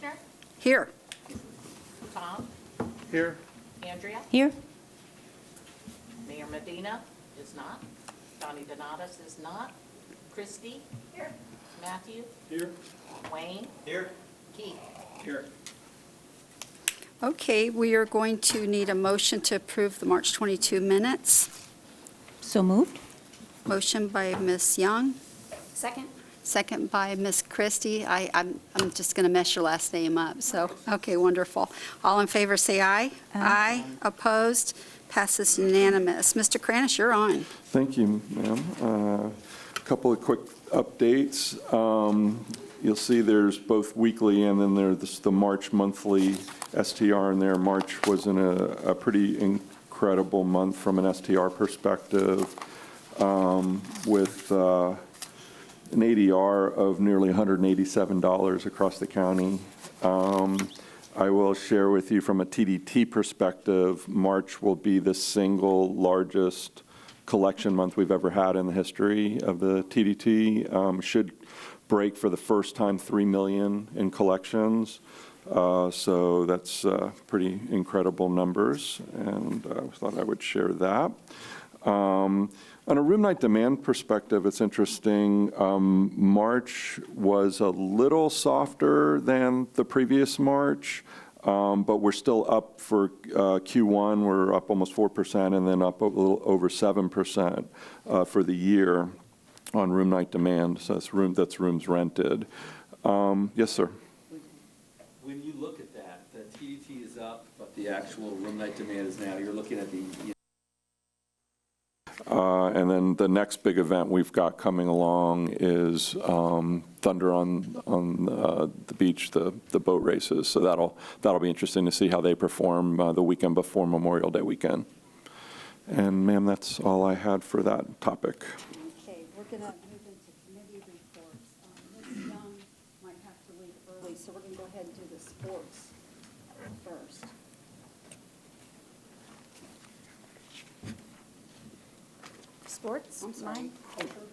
Kirchner, Here. Tom, Here. Andrea, Here. Mayor Medina is not, Donnie Donatus is not, Christie. Here. Matthew, Here. Wayne, Here. Keith. Here. Okay, we are going to need a motion to approve the March 22 minutes. So moved. Motion by Ms. Young, Second? second by Ms. Christie. I'm just going to mess your last name up, so, okay, wonderful. All in favor, say aye. Aye. Opposed? Passes unanimous. Mr. Cranish, you're on. Thank you, ma'am. A couple of quick updates. You'll see there's both weekly and then there's the March monthly STR in there. March was in a pretty incredible month from an STR perspective with an ADR of nearly $187 across the county. I will share with you from a TDT perspective, March will be the single largest collection month we've ever had in the history of the TDT. Should break for the first time 3 million in collections. So that's pretty incredible numbers, and I thought I would share that. On a room night demand perspective, it's interesting. March was a little softer than the previous March, but we're still up for Q1. We're up almost 4% and then up a little over 7% for the year on room night demand. So that's rooms rented. Yes, sir. When you look at that, the TDT is up, but the actual room night demand is now, you're looking at the. And then the next big event we've got coming along is Thunder on the beach, the boat races. So that'll be interesting to see how they perform the weekend before Memorial Day weekend. And ma'am, that's all I had for that topic. Okay, we're going to move into committee reports. Ms. Young might have to leave early, so we're going to go ahead and do the sports first. Sports? I'm sorry. Mine?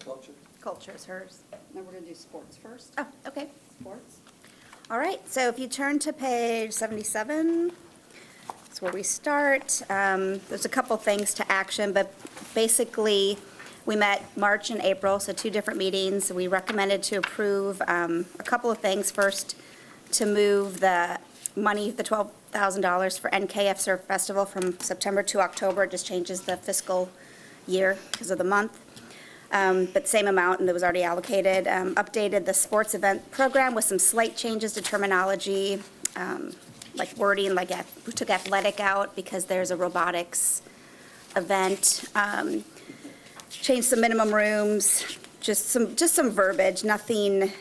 Culture. Culture is hers. No, we're going to do sports first. Oh, okay. Sports. All right, so if you turn to page 77, that's where we start. There's a couple things to action, but basically, we met March and April, so 2 different meetings. We recommended to approve a couple of things. First, to move the money, the $12,000 for NKF Surf Festival from September to October. It just changes the fiscal year because of the month. But same amount, and it was already allocated. Updated the sports event program with some slight changes to terminology, like wording, like we took athletic out because there's a robotics event. Changed some minimum rooms, just some verbiage, nothing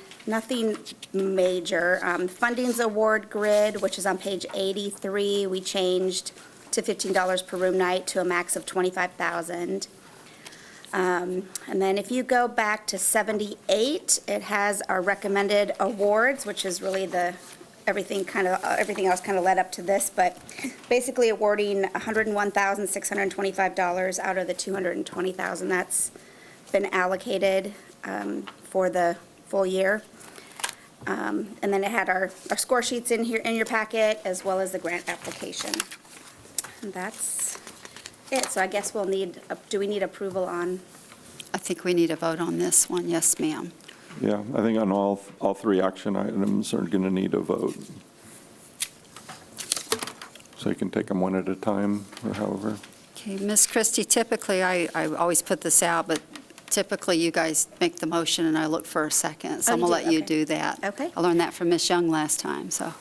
major. Fundings award grid, which is on page 83, we changed to $15 per room night to a max of $25,000. And then if you go back to 78, it has our recommended awards, which is really everything else kind of led up to this, but basically awarding $101,625 out of the $220,000 that's been allocated for the full year. And then it had our score sheets in here in your packet, as well as the grant application. And that's it. So I guess we'll need, do we need approval on? I think we need a vote on this one. Yes, ma'am. Yeah, I think on all 3 action items are going to need a vote. So you can take them one at a time, or however. Okay, Ms. Christie, typically, I always put this out, but typically you guys make the motion and I look for a second. So Oh, I'm you going to do? let you Okay. do that. Okay. I learned that from Ms. Young last time, so.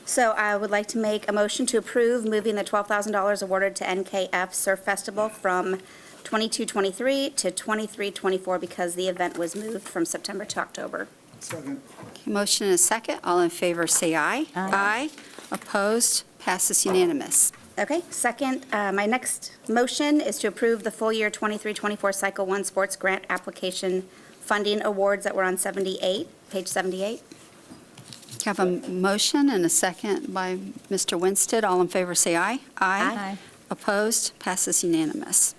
So I would like to make a motion to approve moving the $12,000 awarded to NKF Surf Festival from 22-23 to 23-24 because the event was moved from September to October. Second. Okay, motion and a second. All in favor, say aye. Aye. Opposed? Passes unanimous. Okay, second, my next motion is to approve the full year 23-24 Cycle 1 Sports Grant Application Funding Awards that were on 78, page 78. Have a motion and a second by Mr. Winstead. All in favor, say aye. Aye. Opposed? Passes unanimous.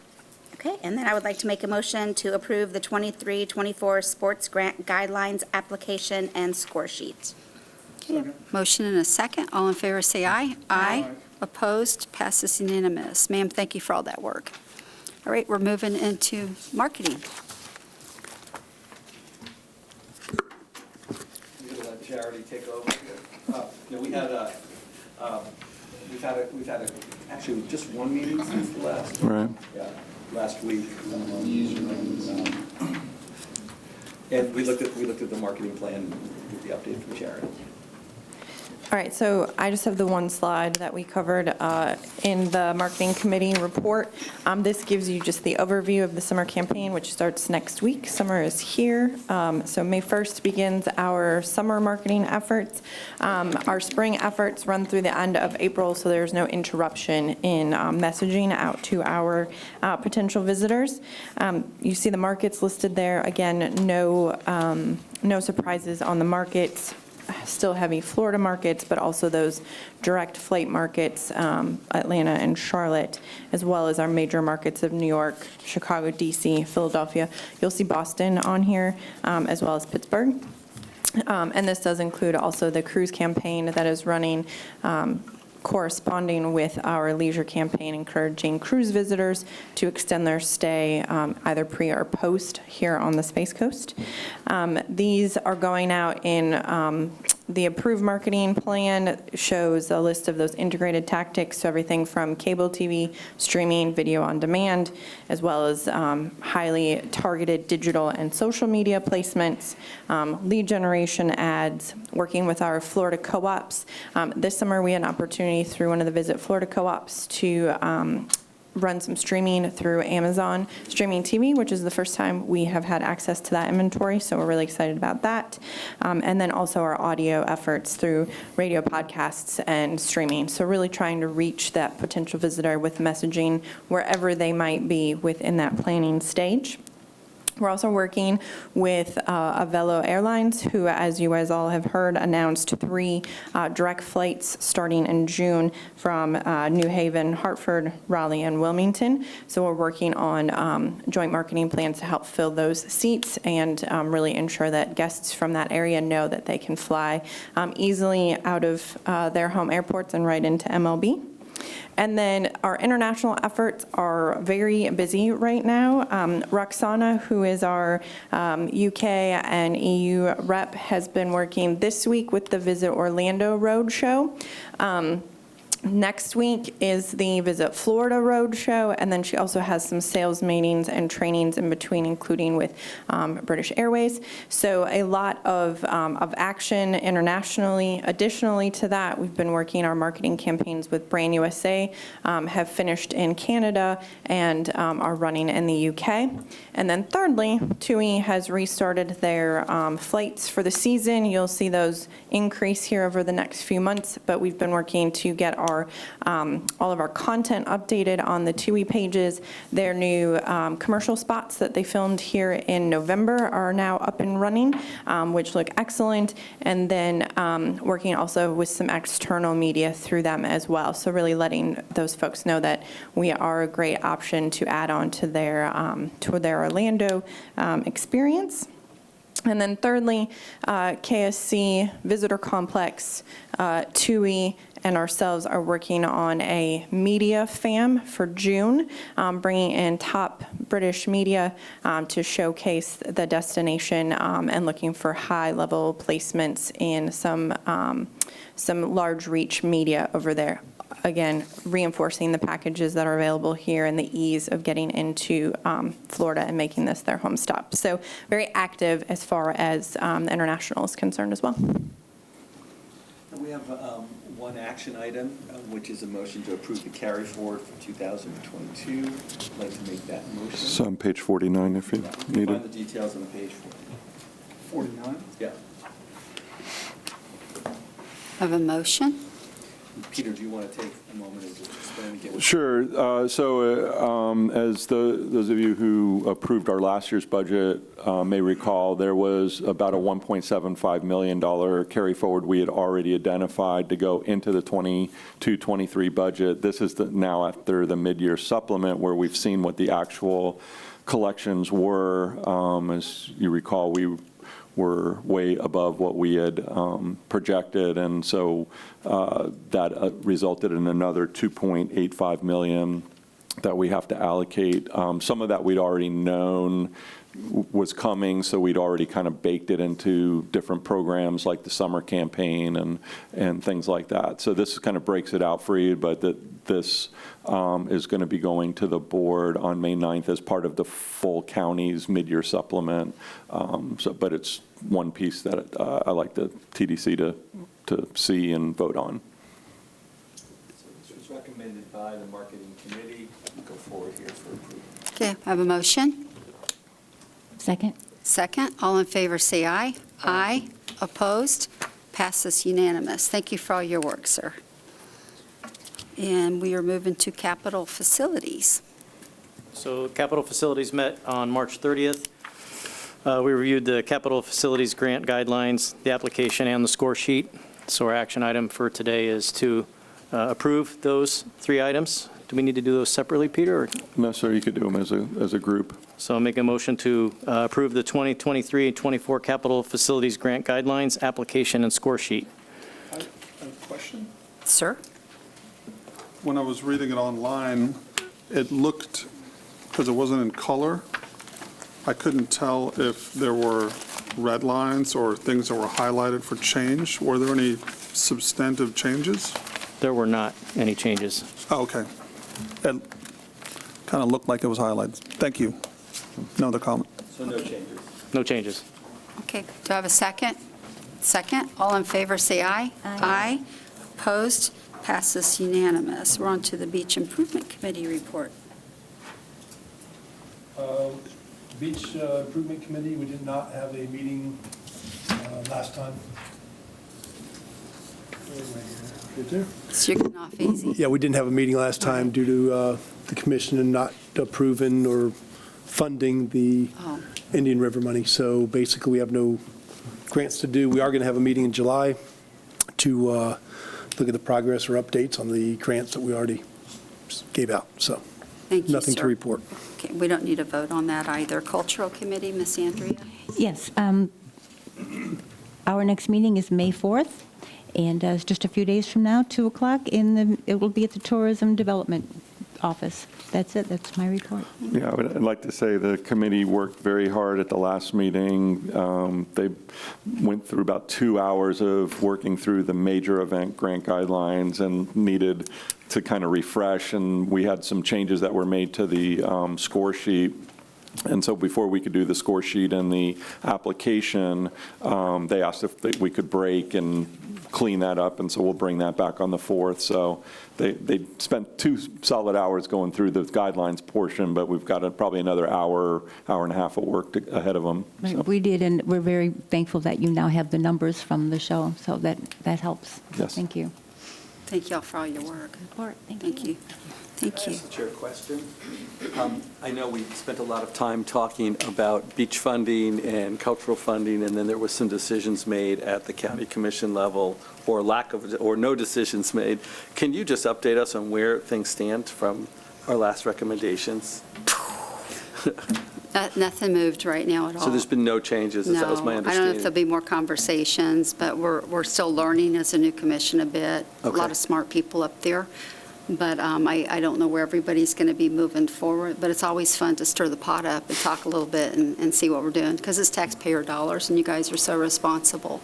Okay, and then I would like to make a motion to approve the 23-24 Sports Grant Guidelines Application and Score Sheet. Okay, motion and a second. All in favor, say aye. Aye. Opposed? Passes unanimous. Ma'am, thank you for all that work. All right, we're moving into marketing. I'm going to let Charity take over here. We've had actually just one meeting since the last. Right. Yeah, last week. And we looked at the marketing plan with the update from Charity. All right, so I just have the one slide that we covered in the marketing committee report. This gives you just the overview of the summer campaign, which starts next week. Summer is here. So May 1st begins our summer marketing efforts. Our spring efforts run through the end of April, so there's no interruption in messaging out to our potential visitors. You see the markets listed there. Again, no surprises on the markets. Still heavy Florida markets, but also those direct flight markets, Atlanta and Charlotte, as well as our major markets of New York, Chicago, DC, Philadelphia. You'll see Boston on here, as well as Pittsburgh. And this does include also the cruise campaign that is running, corresponding with our leisure campaign, encouraging cruise visitors to extend their stay either pre or post here on the Space Coast. These are going out in the approved marketing plan shows a list of those integrated tactics, so everything from cable TV, streaming, video on demand, as well as highly targeted digital and social media placements, lead generation ads, working with our Florida co-ops. This summer we had an opportunity through one of the Visit Florida co-ops to run some streaming through Amazon Streaming TV, which is the first time we have had access to that inventory, so we're really excited about that. And then also our audio efforts through radio podcasts and streaming. So really trying to reach that potential visitor with messaging wherever they might be within that planning stage. We're also working with Avelo Airlines, who, as you guys all have heard, announced 3 direct flights starting in June from New Haven, Hartford, Raleigh, and Wilmington. So we're working on joint marketing plans to help fill those seats and really ensure that guests from that area know that they can fly easily out of their home airports and right into MLB. And then our international efforts are very busy right now. Roxana, who is our UK and EU rep, has been working this week with the Visit Orlando Roadshow. Next week is the Visit Florida Roadshow, and then she also has some sales meetings and trainings in between, including with British Airways. So a lot of action internationally. Additionally to that, we've been working our marketing campaigns with Brand USA, have finished in Canada, and are running in the UK. And then thirdly, TUI has restarted their flights for the season. You'll see those increase here over the next few months, but we've been working to get our all of our content updated on the TUI pages. Their new commercial spots that they filmed here in November are now up and running, which look excellent. And then working also with some external media through them as well. So really letting those folks know that we are a great option to add on to their Orlando experience. And then thirdly, KSC, Visitor Complex, TUI, and ourselves are working on a media FAM for June, bringing in top British media to showcase the destination and looking for high-level placements in some large reach media over there. Again, reinforcing the packages that are available here and the ease of getting into Florida and making this their home stop. So very active as far as international is concerned as well. We have one action item, which is a motion to approve the carry forward for 2022. I'd like to make that motion. It's on page 49 if you Yeah, you can need find it. the details on the page. 49? Yeah. Have a motion? Peter, do you want to take a moment and just explain again? Sure. As those of you who approved our last year's budget may recall, there was about a $1.75 million carry forward we had already identified to go into the 22-23 budget. This is now after the mid-year supplement where we've seen what the actual collections were. As you recall, we were way above what we had projected, and so that resulted in another $2.85 million that we have to allocate. Some of that we'd already known was coming, so we'd already kind of baked it into different programs like the summer campaign and things like that. So this kind of breaks it out for you, but this is going to be going to the board on May 9th as part of the full county's mid-year supplement. But it's one piece that I like the TDC to see and vote on. So this was recommended by the marketing committee. Go forward here for approval. Okay, I have a motion. Second? Second, all in favor, say aye. Aye. Opposed? Passes unanimous. Thank you for all your work, sir. And we are moving to capital facilities. So capital facilities met on March 30th. We reviewed the capital facilities grant guidelines, the application, and the score sheet. So our action item for today is to approve those 3 items. Do we need to do those separately, Peter? Or? No, sir, you could do them as a group. So I'll make a motion to approve the 2023-24 capital facilities grant guidelines, application, and score sheet. I have a question. Sir? When I was reading it online, it looked, because it wasn't in color, I couldn't tell if there were red lines or things that were highlighted for change. Were there any substantive changes? There were not any changes. Oh, okay. It kind of looked like it was highlighted. Thank you. No other comment. So no changes. No changes. Okay, do I have a second? Second, all in favor, say aye. Aye. Opposed? Passes unanimous. We're on to the Beach Improvement Committee report. Beach Improvement Committee, we did not have a meeting last time. Good there? So you're getting off easy. Yeah, we didn't have a meeting last time due to the commission not approving or funding the Oh. Indian River money. So basically, we have no grants to do. We are going to have a meeting in July to look at the progress or updates on the grants that we already gave out. So Thank you, nothing to sir. report. Okay, we don't need a vote on that either. Cultural Committee, Ms. Andrea? Yes. Our next meeting is May 4th, and it's just a few days from now, 2 o'clock, it will be at the Tourism Development Office. That's it. That's my report. Yeah, I'd like to say the committee worked very hard at the last meeting. They went through about 2 hours of working through the major event grant guidelines and needed to kind of refresh, and we had some changes that were made to the score sheet. And so before we could do the score sheet and the application, they asked if we could break and clean that up, and so we'll bring that back on the 4th. So they spent 2 solid hours going through the guidelines portion, but we've got probably another hour and a half of work ahead of them. So, We did, and we're very thankful that you now have the numbers from the show, so that helps. Yes. Thank you. Thank you all for all your work. Report. Thank you. Thank you. Ask the chair a question. I know we spent a lot of time talking about beach funding and cultural funding, and then there was some decisions made at the county commission level, or no decisions made. Can you just update us on where things stand from our last recommendations? Nothing moved right now at all. So there's been no changes, that was my No, I don't know if understanding. there'll be more conversations, but we're still learning as a new commission a bit. A lot Okay. of smart people up there, but I don't know where everybody's going to be moving forward. But it's always fun to stir the pot up and talk a little bit and see what we're doing, because it's taxpayer dollars, and you guys are so responsible.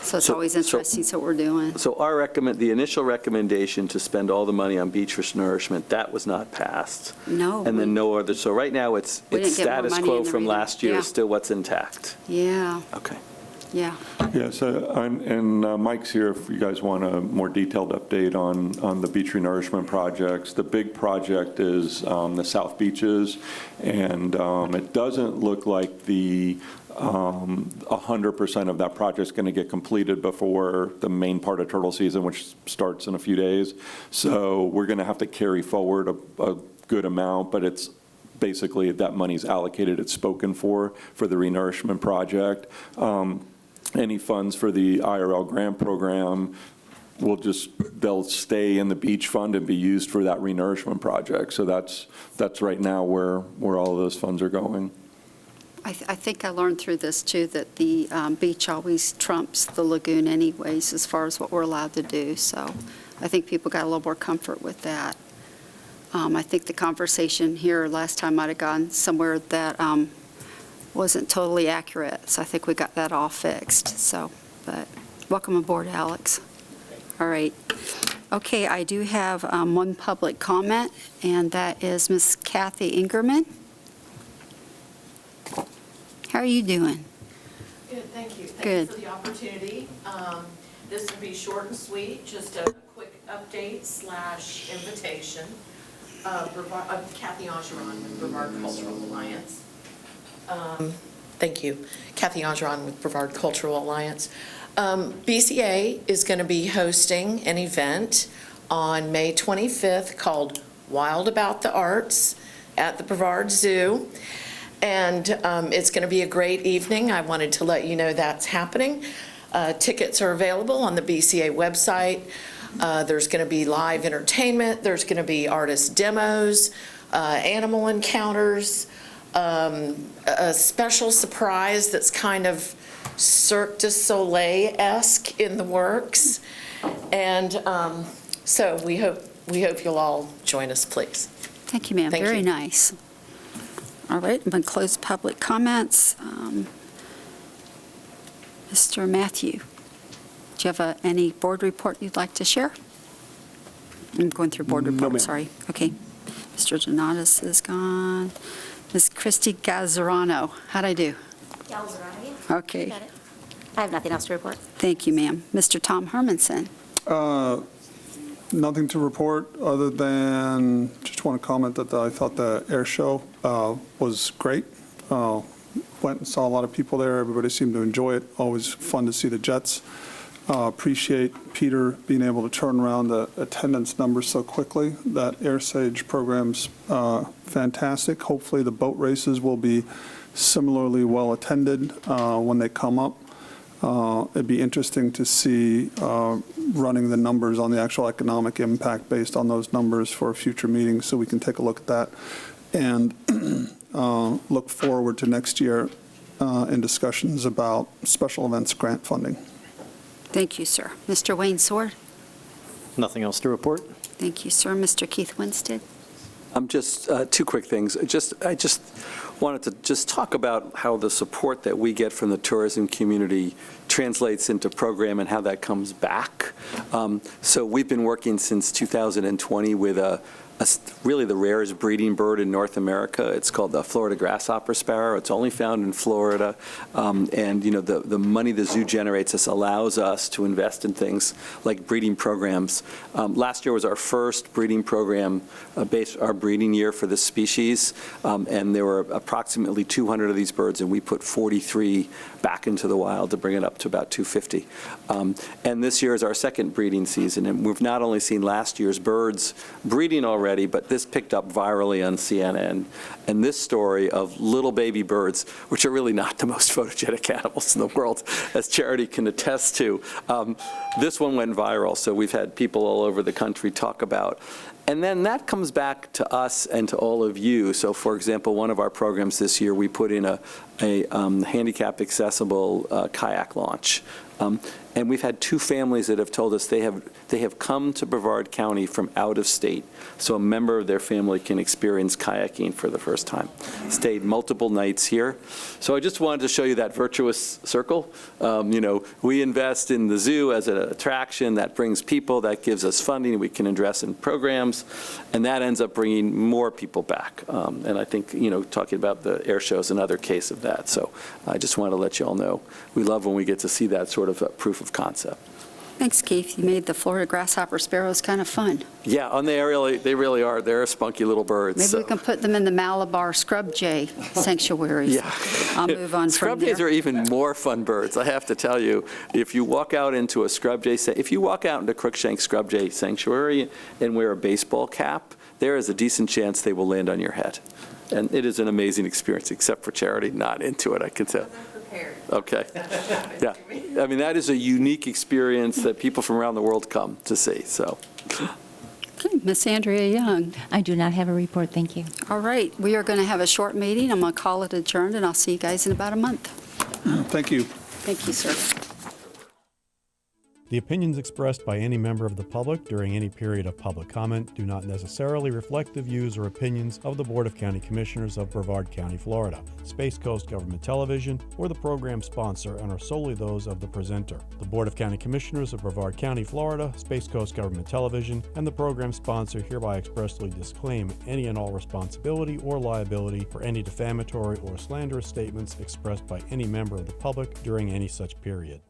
So it's always interesting to see what we're doing. So the initial recommendation to spend all the money on beach nourishment, that was not passed. No. And then no other, so right now, it's We didn't get more status money quo in the from reading. last year, Yeah. is still what's intact. Yeah, Okay. yeah. Yeah, so, and Mike's here if you guys want a more detailed update on the beach renourishment projects. The big project is the South Beaches, and it doesn't look like the 100% of that project is going to get completed before the main part of turtle season, which starts in a few days. So we're going to have to carry forward a good amount, but it's basically, if that money's allocated, it's spoken for the renourishment project. Any funds for the IRL grant program they'll stay in the beach fund and be used for that renourishment project. So that's right now where all of those funds are going. I think I learned through this, too, that the beach always trumps the lagoon anyways, as far as what we're allowed to do, so I think people got a little more comfort with that. I think the conversation here last time might have gone somewhere that wasn't totally accurate, so I think we got that all fixed, so, but welcome aboard, Alex. All right. Okay, I do have one public comment, and that is Miss Kathy Ingerman. How are you doing? Good, thank you. Thank Good. you for the opportunity. This will be short and sweet, just a quick update / invitation. Kathy Angeron with Brevard Cultural Alliance. Thank you. Kathy Angeron with Brevard Cultural Alliance. BCA is going to be hosting an event on May 25th called Wild About the Arts at the Brevard Zoo. And it's going to be a great evening. I wanted to let you know that's happening. Tickets are available on the BCA website. There's going to be live entertainment. There's going to be artist demos, animal encounters, a special surprise that's kind of Cirque du Soleil-esque in the works. And so we hope you'll all join us, please. Thank you, ma'am. Thank Very you. nice. All right, I'm going to close public comments. Mr. Matthew, do you have any board report you'd like to share? I'm going through board No, report, ma'am. sorry. Okay. Mr. Donatus is gone. Ms. Christy Gazzarano, how'd I do? Okay. I have nothing else to report. Thank you, ma'am. Mr. Tom Hermanson. Nothing to report other than just want to comment that I thought the air show was great. Went and saw a lot of people there. Everybody seemed to enjoy it. Always fun to see the jets. Appreciate Peter being able to turn around the attendance numbers so quickly. That Air Sage program's fantastic. Hopefully the boat races will be similarly well attended when they come up. It'd be interesting to see running the numbers on the actual economic impact based on those numbers for a future meeting, so we can take a look at that and look forward to next year in discussions about special events grant funding. Thank you, sir. Mr. Wayne Sword. Nothing else to report? Thank you, sir. Mr. Keith Winstead. Just two quick things. I just wanted to just talk about how the support that we get from the tourism community translates into program and how that comes back. So we've been working since 2020 with really the rarest breeding bird in North America. It's called the Florida grasshopper sparrow. It's only found in Florida. And, you know, the money the zoo generates allows us to invest in things like breeding programs. Last year was our first breeding program, our breeding year for this species. And there were approximately 200 of these birds, and we put 43 back into the wild to bring it up to about 250. And this year is our second breeding season. And we've not only seen last year's birds breeding already, but this picked up virally on CNN. And this story of little baby birds, which are really not the most photogenic animals in the world, as Charity can attest to, this one went viral. So we've had people all over the country talk about. And then that comes back to us and to all of you. So, for example, one of our programs this year, we put in a handicap accessible kayak launch. And we've had two families that have told us they have come to Brevard County from out of state, so a member of their family can experience kayaking for the first time. Stayed multiple nights here. So I just wanted to show you that virtuous circle. You know, we invest in the zoo as an attraction that brings people, that gives us funding, we can address in programs, and that ends up bringing more people back. And I think, you know, talking about the air show is another case of that. So I just wanted to let you all know we love when we get to see that sort of proof of concept. Thanks, Keith. You made the Florida grasshopper sparrows kind of fun. Yeah, and they really are. They're spunky little birds. Maybe so. we can put them in the Malabar scrub jay sanctuaries. Yeah. I'll move on from Scrub there. jays are even more fun birds, I have to tell you. If you walk out into a scrub jay, if you walk out into Crookshank Scrub Jay Sanctuary and wear a baseball cap, there is a decent chance they will land on your head. And it is an amazing experience, except for Charity not into it, I can tell. Okay. Yeah. I mean, that is a unique experience that people from around the world come to see, so. Okay. Miss Andrea Young. I do not have a report, thank you. All right, we are going to have a short meeting. I'm going to call it adjourned, and I'll see you guys in about a month. Thank you. Thank you, sir. The opinions expressed by any member of the public during any period of public comment do not necessarily reflect the views or opinions of the Board of County Commissioners of Brevard County, Florida, Space Coast Government Television, or the program sponsor, and are solely those of the presenter. The Board of County Commissioners of Brevard County, Florida, Space Coast Government Television, and the program sponsor hereby expressly disclaim any and all responsibility or liability for any defamatory or slanderous statements expressed by any member of the public during any such period.